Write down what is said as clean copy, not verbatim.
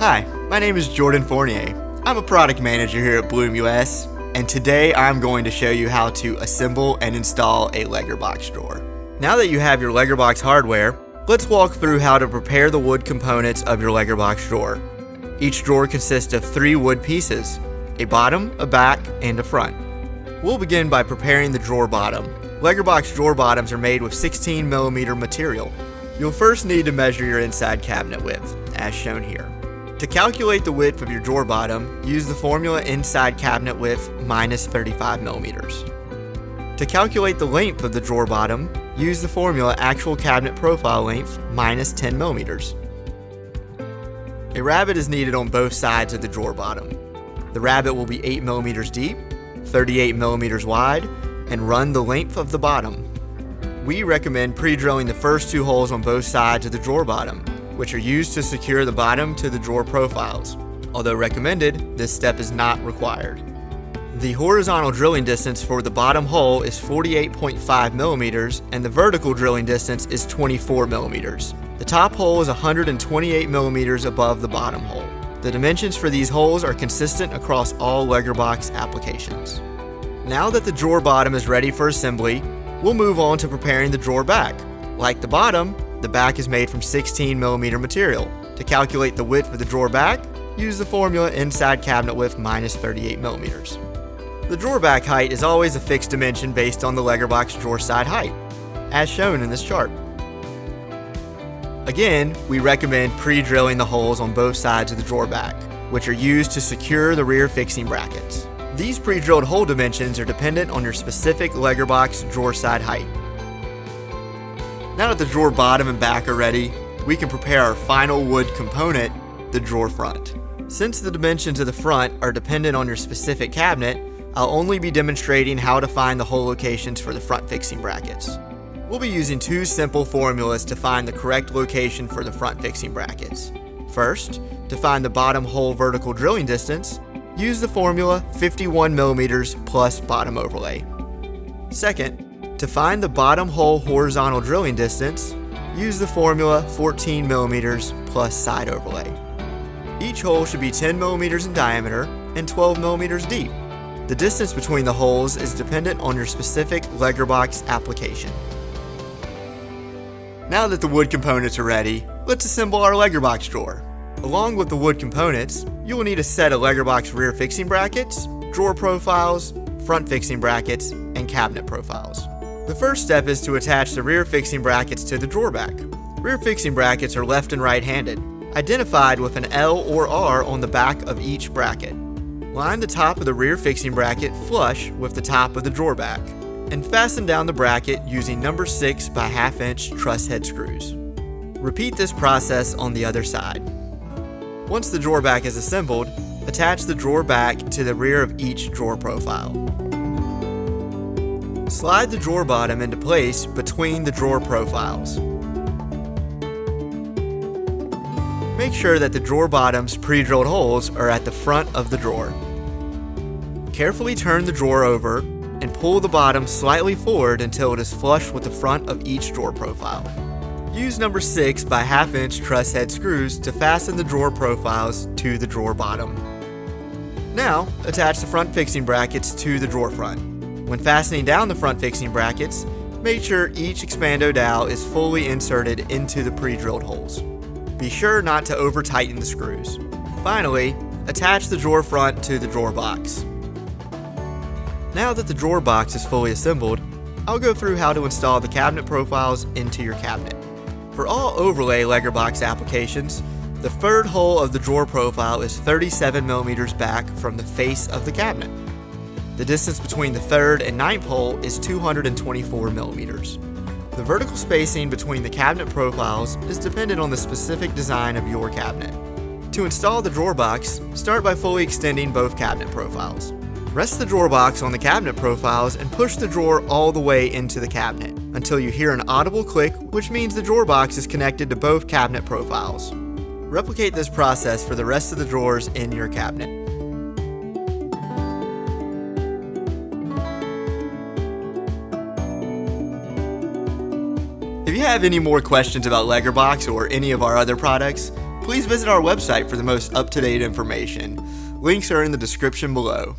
Hi, my name is Jordan Fournier. I'm a product manager here at Bloom US, and today I'm going to show you how to assemble and install a LEGRABOX drawer. Now that you have your LEGRABOX hardware, let's walk through how to prepare the wood components of your LEGRABOX drawer. Each drawer consists of 3 wood pieces, a bottom, a back, and a front. We'll begin by preparing the drawer bottom. LEGRABOX drawer bottoms are made with 16mm material. You'll first need to measure your inside cabinet width, as shown here. To calculate the width of your drawer bottom, use the formula inside cabinet width minus 35mm. To calculate the length of the drawer bottom, use the formula actual cabinet profile length minus 10mm. A rabbet is needed on both sides of the drawer bottom. The rabbet will be 8mm deep, 38mm wide, and run the length of the bottom. We recommend pre-drilling the first 2 holes on both sides of the drawer bottom, which are used to secure the bottom to the drawer profiles. Although recommended, this step is not required. The horizontal drilling distance for the bottom hole is 48.5mm and the vertical drilling distance is 24mm. The top hole is 128mm above the bottom hole. The dimensions for these holes are consistent across all LEGRABOX applications. Now that the drawer bottom is ready for assembly, we'll move on to preparing the drawer back. Like the bottom, the back is made from 16mm material. To calculate the width for the drawer back, use the formula inside cabinet width minus 38mm. The drawer back height is always a fixed dimension based on the LEGRABOX drawer side height, as shown in this chart. Again, we recommend pre-drilling the holes on both sides of the drawer back, which are used to secure the rear fixing brackets. These pre-drilled hole dimensions are dependent on your specific LEGRABOX drawer side height. Now that the drawer bottom and back are ready, we can prepare our final wood component, the drawer front. Since the dimensions of the front are dependent on your specific cabinet, I'll only be demonstrating how to find the hole locations for the front fixing brackets. We'll be using 2 simple formulas to find the correct location for the front fixing brackets. First, to find the bottom hole vertical drilling distance, use the formula 51mm plus bottom overlay. Second, to find the bottom hole horizontal drilling distance, use the formula 14mm plus side overlay. Each hole should be 10mm in diameter and 12mm deep. The distance between the holes is dependent on your specific LEGRABOX application. Now that the wood components are ready, let's assemble our LEGRABOX drawer. Along with the wood components, you will need a set of LEGRABOX rear fixing brackets, drawer profiles, front fixing brackets, and cabinet profiles. The first step is to attach the rear fixing brackets to the drawer back. Rear fixing brackets are left and right-handed, identified with an L or R on the back of each bracket. Line the top of the rear fixing bracket flush with the top of the drawer back, and fasten down the bracket using number 6 by 1/2 inch truss head screws. Repeat this process on the other side. Once the drawer back is assembled, attach the drawer back to the rear of each drawer profile. Slide the drawer bottom into place between the drawer profiles. Make sure that the drawer bottom's pre-drilled holes are at the front of the drawer. Carefully turn the drawer over and pull the bottom slightly forward until it is flush with the front of each drawer profile. Use number 6 by 1/2 inch truss head screws to fasten the drawer profiles to the drawer bottom. Now, attach the front fixing brackets to the drawer front. When fastening down the front fixing brackets, make sure each expando dowel is fully inserted into the pre-drilled holes. Be sure not to over-tighten the screws. Finally, attach the drawer front to the drawer box. Now that the drawer box is fully assembled, I'll go through how to install the cabinet profiles into your cabinet. For all overlay LEGRABOX applications, the third hole of the drawer profile is 37mm back from the face of the cabinet. The distance between the 3rd and 9th hole is 224mm. The vertical spacing between the cabinet profiles is dependent on the specific design of your cabinet. To install the drawer box, start by fully extending both cabinet profiles. Rest the drawer box on the cabinet profiles and push the drawer all the way into the cabinet until you hear an audible click, which means the drawer box is connected to both cabinet profiles. Replicate this process for the rest of the drawers in your cabinet. If you have any more questions about LEGRABOX or any of our other products, please visit our website for the most up-to-date information. Links are in the description below.